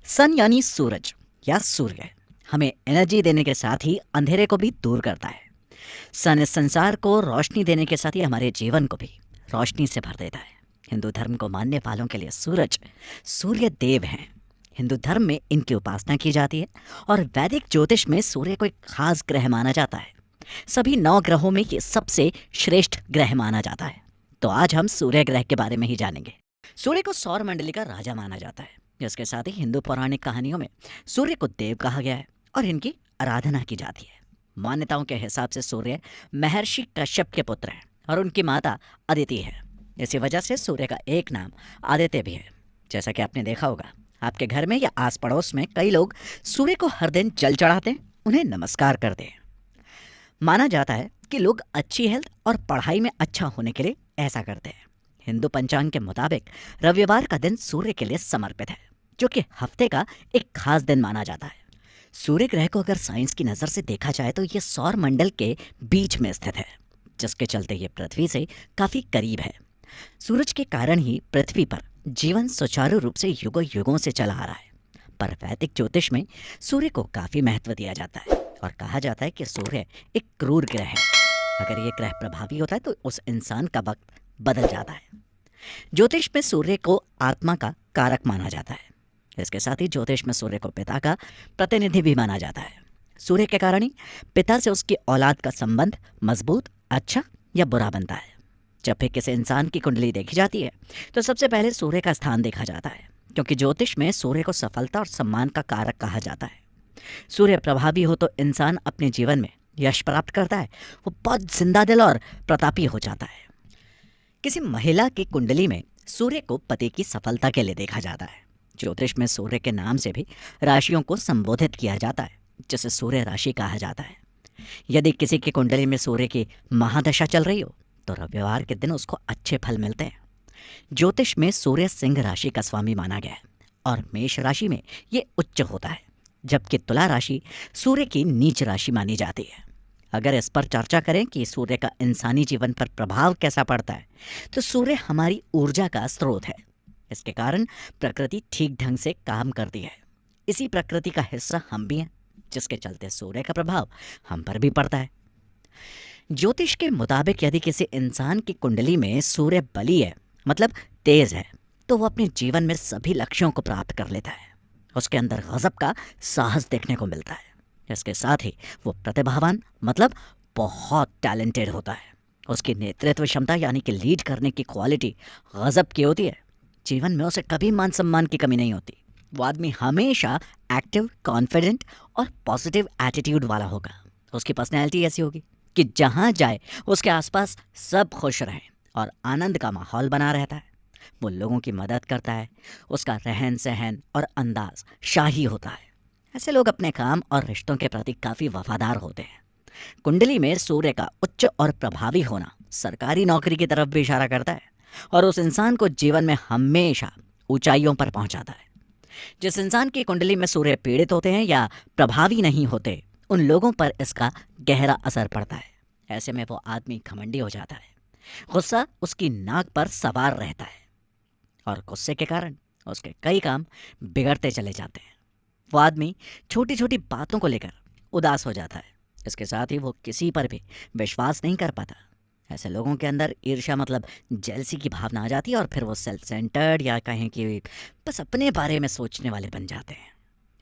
सन यानी सूरज या सूर्य हमें एनर्जी देने के साथ ही अंधेरे को भी दूर करता है। सन इस संसार को रोशनी देने के साथ ही हमारे जीवन को भी रोशनी से भर देता है। हिंदू धर्म को मानने वालों के लिए सूरज सूर्य देव हैं। हिंदू धर्म में इनकी उपासना की जाती है और वैदिक ज्योतिष में सूर्य को एक खास ग्रह माना जाता है। सभी 9 ग्रहों में ये सबसे श्रेष्ठ ग्रह माना जाता है। तो आज हम सूर्य ग्रह के बारे में ही जानेंगे। सूर्य को सौर मंडली का राजा माना जाता है। इसके साथ ही हिंदू पौराणिक कहानियों में सूर्य को देव कहा गया है और इनकी आराधना की जाती है। मान्यताओं के हिसाब से सूर्य महर्षि कश्यप के पुत्र हैं और उनकी माता अदिति है। इसी वजह से सूर्य का एक नाम आदित्य भी है। जैसा कि आपने देखा होगा, आपके घर में या आस पड़ोस में कई लोग सूर्य को हर दिन जल चढ़ाते हैं, उन्हें नमस्कार करते हैं। माना जाता है कि लोग अच्छी हेल्थ और पढ़ाई में अच्छा होने के लिए ऐसा करते हैं। हिंदू पंचांग के मुताबिक रविवार का दिन सूर्य के लिए समर्पित है, जो कि हफ्ते का एक खास दिन माना जाता है। सूर्य ग्रह को अगर साइंस की नज़र से देखा जाए तो ये सौर मंडल के बीच में स्थित है, जिसके चलते ये पृथ्वी से काफ़ी करीब है। सूरज के कारण ही पृथ्वी पर जीवन सुचारू रूप से युगों युगों से चला आ रहा है। पर वैदिक ज्योतिष में सूर्य को काफ़ी महत्व दिया जाता है और कहा जाता है कि सूर्य एक क्रूर ग्रह है। अगर ये ग्रह प्रभावी होता है तो उस इंसान का वक्त बदल जाता है। ज्योतिष में सूर्य को आत्मा का कारक माना जाता है। इसके साथ ही ज्योतिष में सूर्य को पिता का प्रतिनिधि भी माना जाता है। सूर्य के कारण ही पिता से उसकी औलाद का संबंध मजबूत, अच्छा या बुरा बनता है। जब भी किसी इंसान की कुंडली देखी जाती है तो सबसे पहले सूर्य का स्थान देखा जाता है, क्योंकि ज्योतिष में सूर्य को सफलता और सम्मान का कारक कहा जाता है। सूर्य प्रभावी हो तो इंसान अपने जीवन में यश प्राप्त करता है, वो बहुत जिंदा दिल और प्रतापी हो जाता है। किसी महिला की कुंडली में सूर्य को पति की सफलता के लिए देखा जाता है। ज्योतिष में सूर्य के नाम से भी राशियों को संबोधित किया जाता है, जिसे सूर्य राशि कहा जाता है। यदि किसी की कुंडली में सूर्य की महादशा चल रही हो तो रविवार के दिन उसको अच्छे फल मिलते हैं। ज्योतिष में सूर्य सिंह राशि का स्वामी माना गया है और मेष राशि में ये उच्च होता है, जबकि तुला राशि सूर्य की नीच राशि मानी जाती है। अगर इस पर चर्चा करें कि सूर्य का इंसानी जीवन पर प्रभाव कैसा पड़ता है, तो सूर्य हमारी ऊर्जा का स्रोत है। इसके कारण प्रकृति ठीक ढंग से काम करती है। इसी प्रकृति का हिस्सा हम भी हैं, जिसके चलते सूर्य का प्रभाव हम पर भी पड़ता है। ज्योतिष के मुताबिक यदि किसी इंसान की कुंडली में सूर्य बली है, मतलब तेज है, तो वो अपने जीवन में सभी लक्ष्यों को प्राप्त कर लेता है। उसके अंदर गजब का साहस देखने को मिलता है। इसके साथ ही वो प्रतिभावान, मतलब बहुत टैलेंटेड होता है। उसकी नेतृत्व क्षमता यानी कि लीड करने की क्वालिटी गजब की होती है। जीवन में उसे कभी मान सम्मान की कमी नहीं होती। वो आदमी हमेशा एक्टिव, कॉन्फिडेंट और पॉजिटिव एटीट्यूड वाला होगा। उसकी पर्सनैलिटी ऐसी होगी कि जहाँ जाए उसके आसपास सब खुश रहें और आनंद का माहौल बना रहता है। वो लोगों की मदद करता है। उसका रहन सहन और अंदाज शाही होता है। ऐसे लोग अपने काम और रिश्तों के प्रति काफ़ी वफादार होते हैं। कुंडली में सूर्य का उच्च और प्रभावी होना सरकारी नौकरी की तरफ भी इशारा करता है और उस इंसान को जीवन में हमेशा ऊंचाइयों पर पहुंचाता है। जिस इंसान की कुंडली में सूर्य पीड़ित होते हैं या प्रभावी नहीं होते, उन लोगों पर इसका गहरा असर पड़ता है। ऐसे में वो आदमी घमंडी हो जाता है। गुस्सा उसकी नाक पर सवार रहता है और गुस्से के कारण उसके कई काम बिगड़ते चले जाते हैं। वो आदमी छोटी छोटी बातों को लेकर उदास हो जाता है। इसके साथ ही वो किसी पर भी विश्वास नहीं कर पाता। ऐसे लोगों के अंदर ईर्ष्या, मतलब जेलसी की भावना आ जाती है और फिर वो सेल्फ सेंटर्ड या कहें कि बस अपने बारे में सोचने वाले बन जाते हैं।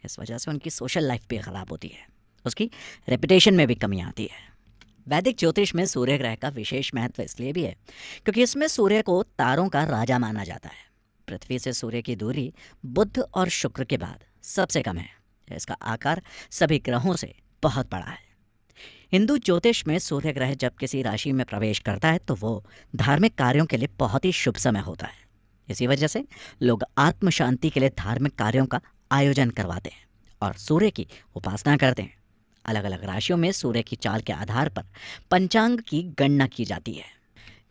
इस वजह से उनकी सोशल लाइफ भी ख़राब होती है। उसकी रेपुटेशन में भी कमी आती है। वैदिक ज्योतिष में सूर्य ग्रह का विशेष महत्व इसलिए भी है क्योंकि इसमें सूर्य को तारों का राजा माना जाता है। पृथ्वी से सूर्य की दूरी बुध और शुक्र के बाद सबसे कम है। इसका आकार सभी ग्रहों से बहुत बड़ा है। हिंदू ज्योतिष में सूर्य ग्रह जब किसी राशि में प्रवेश करता है तो वो धार्मिक कार्यों के लिए बहुत ही शुभ समय होता है। इसी वजह से लोग आत्म शांति के लिए धार्मिक कार्यों का आयोजन करवाते हैं और सूर्य की उपासना करते हैं। अलग अलग राशियों में सूर्य की चाल के आधार पर पंचांग की गणना की जाती है।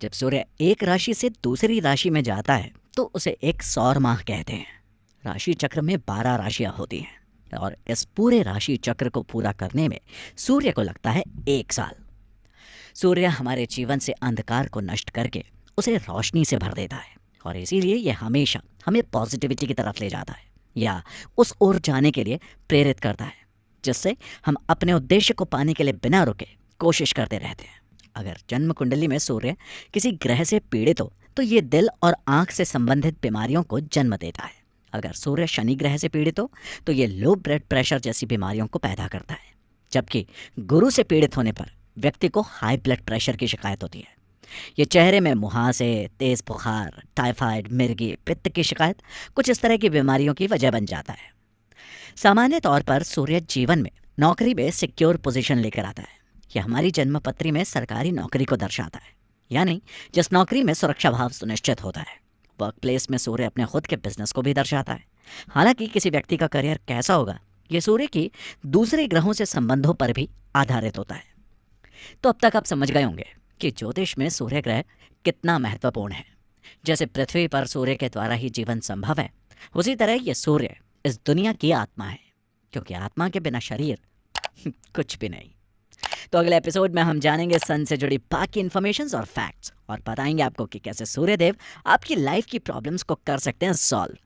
जब सूर्य एक राशि से दूसरी राशि में जाता है तो उसे एक सौर माह कहते हैं। राशि चक्र में 12 राशियां होती हैं और इस पूरे राशि चक्र को पूरा करने में सूर्य को लगता है 1 साल। सूर्य हमारे जीवन से अंधकार को नष्ट करके उसे रोशनी से भर देता है और इसीलिए यह हमेशा हमें पॉजिटिविटी की तरफ ले जाता है। या उस ओर जाने के लिए प्रेरित करता है, जिससे हम अपने उद्देश्य को पाने के लिए बिना रुके कोशिश करते रहते हैं। अगर जन्म कुंडली में सूर्य किसी ग्रह से पीड़ित हो तो ये दिल और आंख से संबंधित बीमारियों को जन्म देता है। अगर सूर्य शनि ग्रह से पीड़ित हो तो ये लो ब्लड प्रेशर जैसी बीमारियों को पैदा करता है। जबकि गुरु से पीड़ित होने पर व्यक्ति को हाई ब्लड प्रेशर की शिकायत होती है। ये चेहरे में मुहासे, तेज बुखार, टाइफाइड, मिर्गी, पित्त की शिकायत, कुछ इस तरह की बीमारियों की वजह बन जाता है। सामान्य तौर पर सूर्य जीवन में नौकरी में सिक्योर पोजीशन लेकर आता है। यह हमारी जन्मपत्री में सरकारी नौकरी को दर्शाता है, यानी जिस नौकरी में सुरक्षा भाव सुनिश्चित होता है। वर्क प्लेस में सूर्य अपने खुद के बिजनेस को भी दर्शाता है। हालांकि किसी व्यक्ति का करियर कैसा होगा ये सूर्य की दूसरे ग्रहों से संबंधों पर भी आधारित होता है। तो अब तक आप समझ गए होंगे कि ज्योतिष में सूर्य ग्रह कितना महत्वपूर्ण है। जैसे पृथ्वी पर सूर्य के द्वारा ही जीवन संभव है, उसी तरह ये सूर्य इस दुनिया की आत्मा है, क्योंकि आत्मा के बिना शरीर कुछ भी नहीं। तो अगले एपिसोड में हम जानेंगे सन से जुड़ी बाकी इन्फॉर्मेशन और फैक्ट्स, और बताएंगे आपको कि कैसे सूर्यदेव आपकी लाइफ की प्रॉब्लम्स को कर सकते हैं सॉल्व।